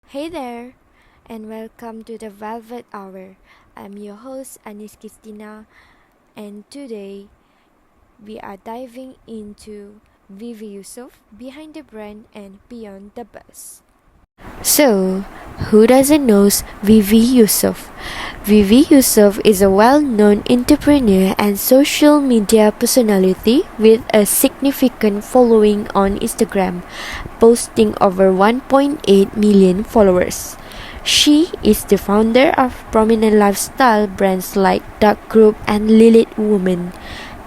Hey there, and welcome to the Velvet Hour. I'm your host, Anis Christina, and today we are diving into Vivy Yusof behind the brand and beyond the buzz. So, who doesn't know Vivy Yusof? Vivy Yusof is a well-known entrepreneur and social media personality with a significant following on Instagram, boasting over 1.8 million followers. She is the founder of prominent lifestyle brands like Dark Group and Lilith Woman,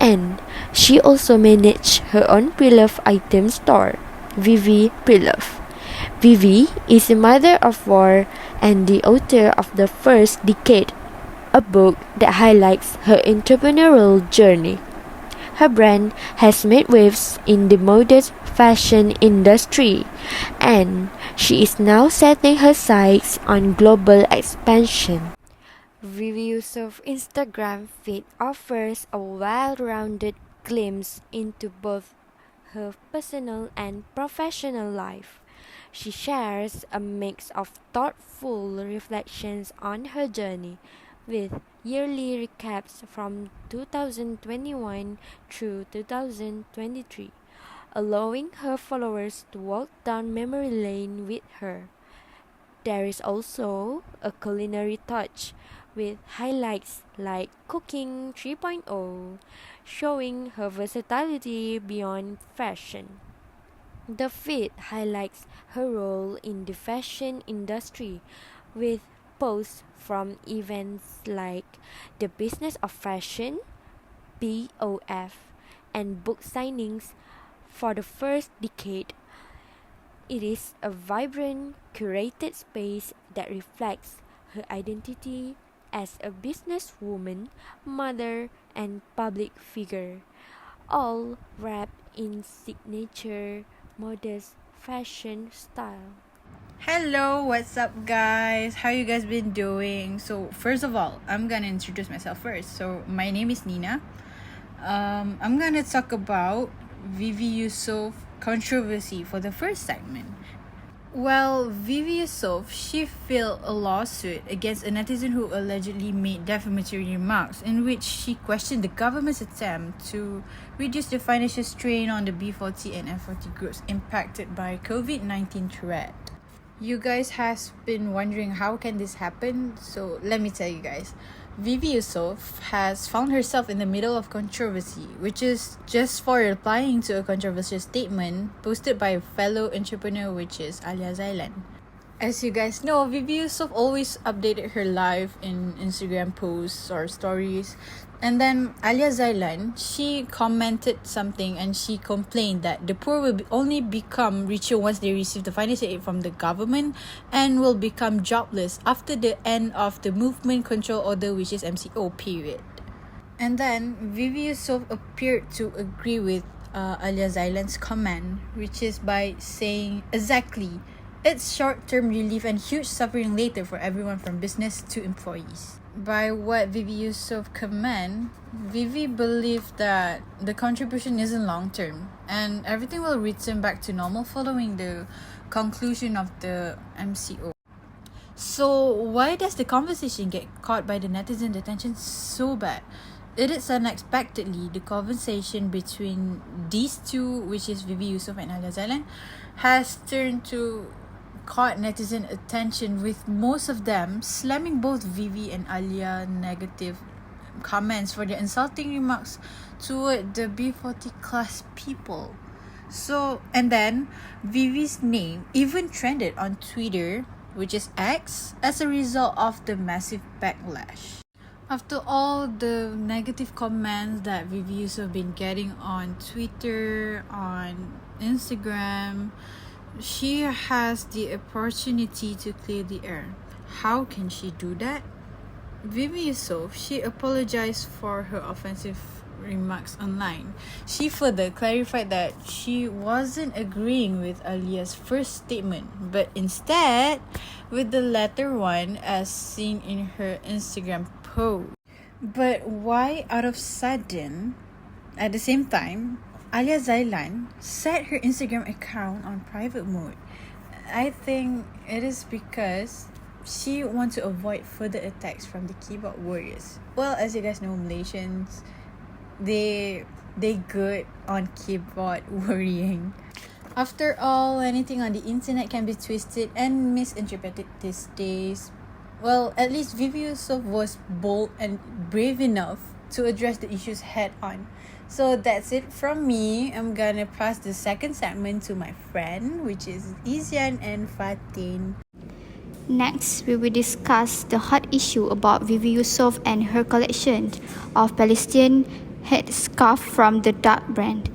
and she also manages her own pre-love item store, Vivy Pre-Love. Vivy is a mother of four and the author of The First Decade, a book that highlights her entrepreneurial journey. Her brand has made waves in the modest fashion industry, and she is now setting her sights on global expansion. Reviews of Instagram feed offers a well-rounded glimpse into both her personal and professional life. She shares a mix of thoughtful reflections on her journey, with yearly recaps from 2021 through 2023, allowing her followers to walk down memory lane with her. There is also a culinary touch with highlights like Cooking 3.0, showing her versatility beyond fashion. The feed highlights her role in the fashion industry with posts from events like the Business of Fashion (BOF) and book signings for the first decade. It is a vibrant, curated space that reflects her identity as a businesswoman, mother, and public figure, all wrapped in signature modest fashion style. Hello, what's up, guys? How you guys been doing? So, first of all, I'm gonna introduce myself first. So, my name is Nina. I'm gonna talk about Vivy Yusof controversy for the first segment. Well, Vivy Yusof, she filed a lawsuit against a netizen who allegedly made defamatory remarks in which she questioned the government's attempt to reduce the financial strain on the B40 and F40 groups impacted by COVID-19 threat. You guys has been wondering how can this happen? So let me tell you guys. Vivy Yusof has found herself in the middle of controversy, which is just for replying to a controversial statement posted by a fellow entrepreneur, which is Alia Zailan. As you guys know, Vivy Yusof always updated her life in Instagram posts or stories. And then Alia Zailan, she commented something and she complained that the poor will only become richer once they receive the financial aid from the government and will become jobless after the end of the Movement Control Order, which is MCO period. And then Vivy Yusof appeared to agree with Alia Zailan's comment, which is by saying exactly, it's short-term relief and huge suffering later for everyone from business to employees. By what Vivy Yusof comment, Vivy believed that the contribution isn't long-term and everything will return back to normal following the conclusion of the MCO. So why does the conversation get caught by the netizen attention so bad? It is unexpectedly the conversation between these two, which is Vivy Yusof and Alia Zailan, has turned to caught netizen attention, with most of them slamming both Vivy and Alia negative comments for their insulting remarks toward the B40 class people. So, and then Vivy's name even trended on Twitter, which is X, as a result of the massive backlash. After all the negative comments that Vivy have been getting on Twitter, on Instagram, she has the opportunity to clear the air. How can she do that? Vivy Yusof, she apologized for her offensive remarks online. She further clarified that she wasn't agreeing with Alia's first statement, but instead with the latter one as seen in her Instagram post. But why out of sudden, at the same time, Alia Zailan set her Instagram account on private mode? I think it is because she wants to avoid further attacks from the keyboard warriors. Well, as you guys know, Malaysians, they good on keyboard worrying. After all, anything on the internet can be twisted and misinterpreted these days. Well, at least Vivy Yusof was bold and brave enough to address the issues head on. So that's it from me. I'm gonna pass the second segment to my friend, which is Izian and Fatin. Next, we will discuss the hot issue about Vivy Yusof and her collection of Palestinian headscarf from the Dark brand.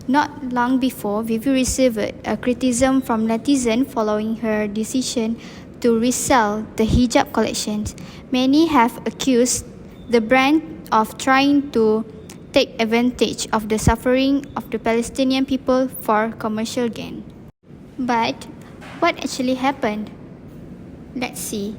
Not long before, Vivy received a criticism from netizens following her decision to resell the hijab collections. Many have accused the brand of trying to take advantage of the suffering of the Palestinian people for commercial gain. But what actually happened? Let's see.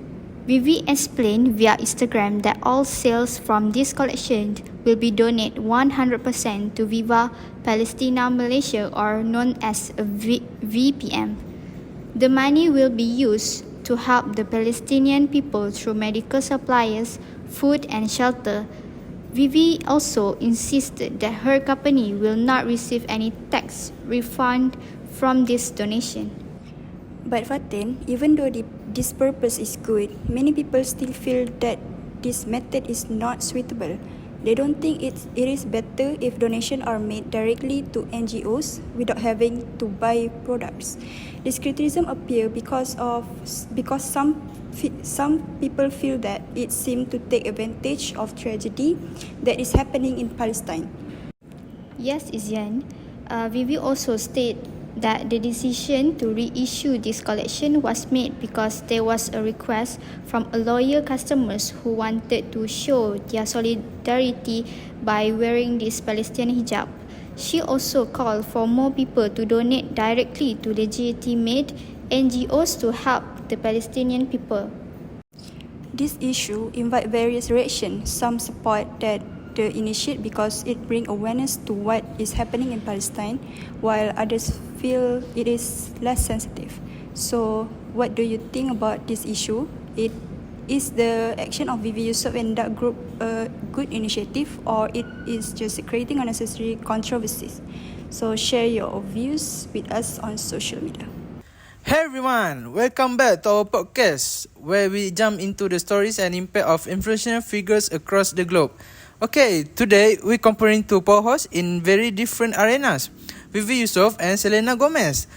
Vivy explained via Instagram that all sales from this collection will be donated 100% to Viva Palestina Malaysia, or known as VPM. The money will be used to help the Palestinian people through medical supplies, food and shelter. Vivy also insisted that her company will not receive any tax refund from this donation. But Fatin, even though this purpose is good, many people still feel that this method is not suitable. They don't think it is better if donations are made directly to NGOs without having to buy products. This criticism appears because some people feel that it seems to take advantage of tragedy that is happening in Palestine. Yes, Izian. Vivy also stated that the decision to reissue this collection was made because there was a request from a loyal customers who wanted to show their solidarity by wearing this Palestinian hijab. She also called for more people to donate directly to legitimate NGOs to help the Palestinian people. This issue invites various reactions. Some support that the initiate because it brings awareness to what is happening in Palestine, while others feel it is less sensitive. So, what do you think about this issue? Is the action of Vivy Yusof and that group a good initiative, or it is just creating unnecessary controversies? So, share your views with us on social media. Hey everyone, welcome back to our podcast where we jump into the stories and impact of influential figures across the globe. Okay, today we're comparing two powerhouses in very different arenas, Vivy Yusof and Selena Gomez.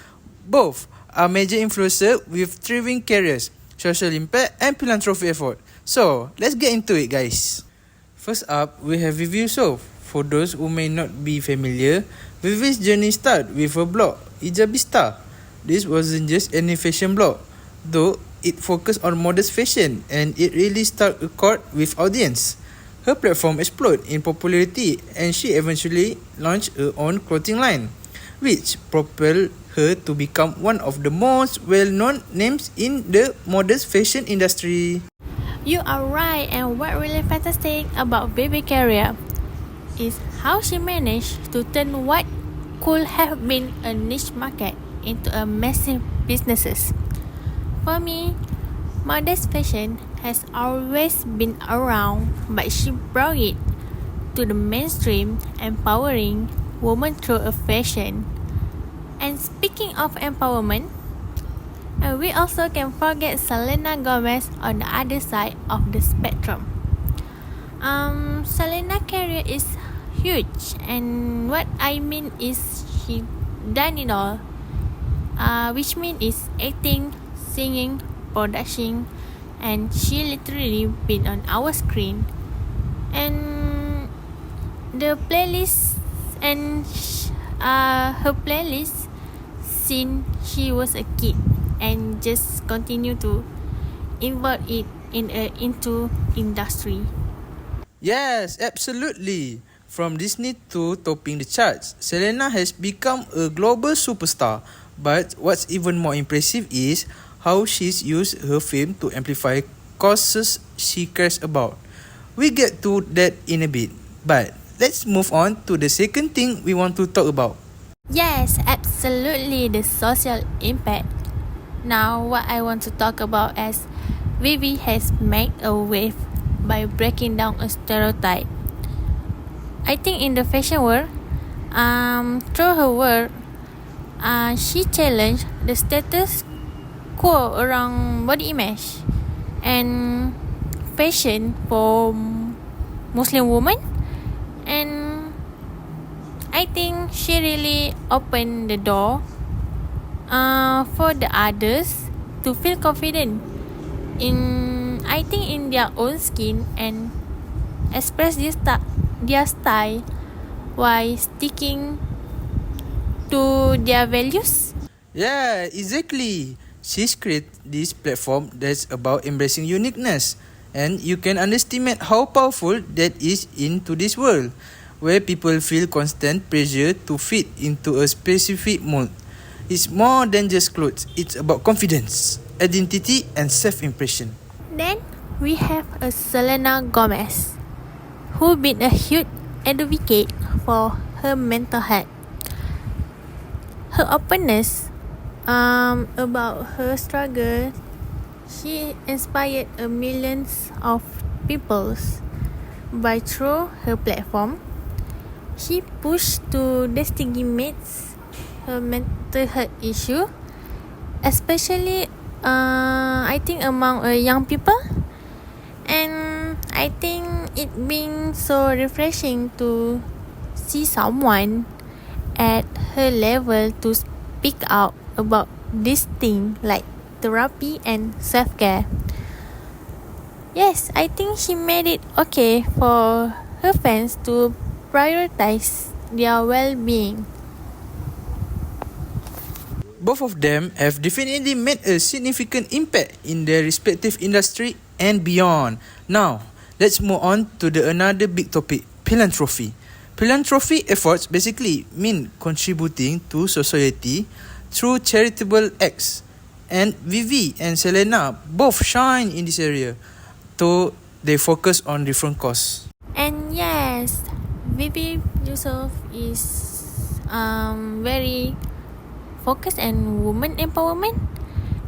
Both are major influencers with thriving careers, social impact and philanthropy effort. So, let's get into it guys. First up, we have Vivy Yusof. For those who may not be familiar, Vivy's journey started with a blog, Hijabista. This wasn't just any fashion blog, though it focused on modest fashion and it really struck a chord with audience. Her platform exploded in popularity and she eventually launched her own clothing line, which propelled her to become one of the most well-known names in the modest fashion industry. You are right, and what really fantastic about Vivy career is how she managed to turn what could have been a niche market into a massive businesses. For me, modest fashion has always been around, but she brought it to the mainstream, empowering women through a fashion. And speaking of empowerment, we also can forget Selena Gomez on the other side of the spectrum. Selena career is huge, and what I mean is she done it all. Which means is acting, singing, production, and she literally been on our screen. And the playlist and her playlist since she was a kid and just continue to involve it into industry. Yes, absolutely. From Disney to topping the charts, Selena has become a global superstar. But what's even more impressive is how she's used her fame to amplify causes she cares about. We get to that in a bit, but let's move on to the second thing we want to talk about. Yes, absolutely, the social impact. Now, what I want to talk about is Vivy has made a wave by breaking down a stereotype. I think in the fashion world, through her work, she challenged the status quo around body image and fashion for Muslim women, and I think she really opened the door for the others to feel confident in their own skin and express their style while sticking to their values. Yeah, exactly. She's created this platform that's about embracing uniqueness. And you can underestimate how powerful that is in today's world, where people feel constant pressure to fit into a specific mold. It's more than just clothes, it's about confidence, identity, and self-impression. Then we have a Selena Gomez, who been a huge advocate for her mental health. Her openness about her struggle, she inspired millions of people by through her platform. She pushed to destigmate her mental health issue, especially I think among young people. And I think it being so refreshing to see someone at her level to speak out about this thing like therapy and self-care. Yes, I think she made it okay for her fans to prioritize their well-being. Both of them have definitely made a significant impact in their respective industry and beyond. Now, let's move on to another big topic, philanthropy. Philanthropy efforts basically mean contributing to society through charitable acts. And Vivy and Selena both shine in this area, though they focus on different causes. And yes, Vivy Yusof is very focused on women empowerment,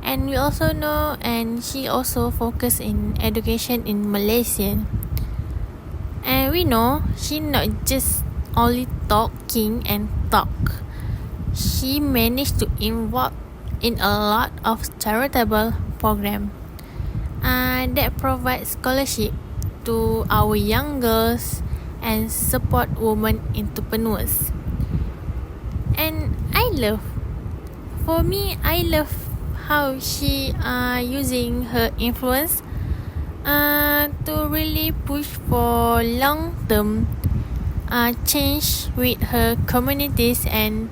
and we also know, and she also focused in education in Malaysia. And we know she not just only talking and talk. She managed to involve in a lot of charitable program that provide scholarship to our young girls and support women entrepreneurs. And I love how she using her influence to really push for long term change with her communities and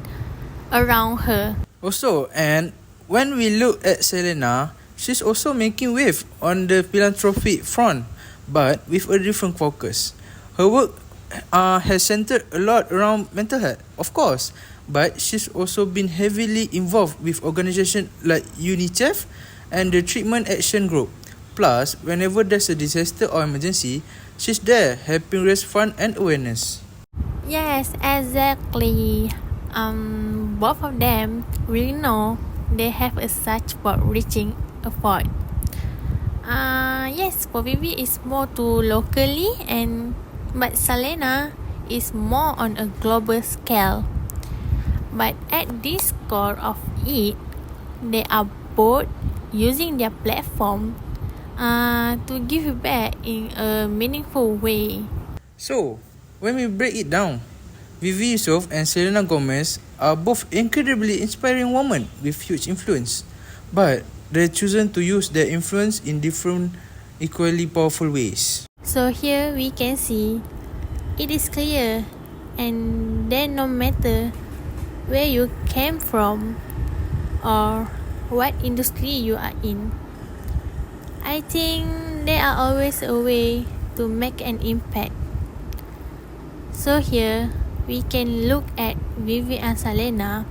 around her. Also, and when we look at Selena, she's also making wave on the philanthropy front, but with a different focus. Her work has centered a lot around mental health, of course, but she's also been heavily involved with organizations like UNICEF and the Treatment Action Group. Plus, whenever there's a disaster or emergency, she's there helping raise funds and awareness. Yes, exactly. Both of them really know they have a such for reaching effort. Yes, for Vivy is more to locally, but Selena is more on a global scale. But at this core of it, they are both using their platform to give back in a meaningful way. So, when we break it down, Vivy Yusof and Selena Gomez are both incredibly inspiring women with huge influence, but they've chosen to use their influence in different, equally powerful ways. So here we can see it is clear, and then no matter where you came from or what industry you are in, I think there are always a way to make an impact. So here we can look at Vivy and Selena.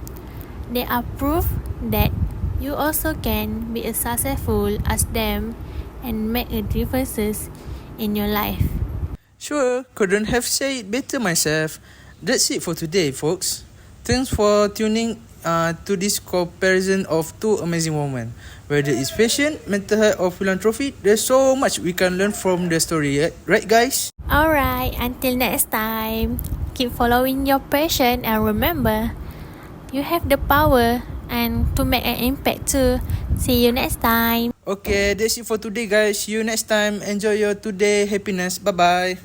They are proof that you also can be as successful as them and make a difference in your life. Sure, couldn't have said it better myself. That's it for today, folks. Thanks for tuning to this comparison of two amazing women. Whether it's fashion, mental health, or philanthropy, there's so much we can learn from the story, right guys? Alright, until next time, keep following your passion and remember, you have the power and to make an impact too. See you next time. Okay, that's it for today guys. See you next time. Enjoy your today happiness. Bye bye.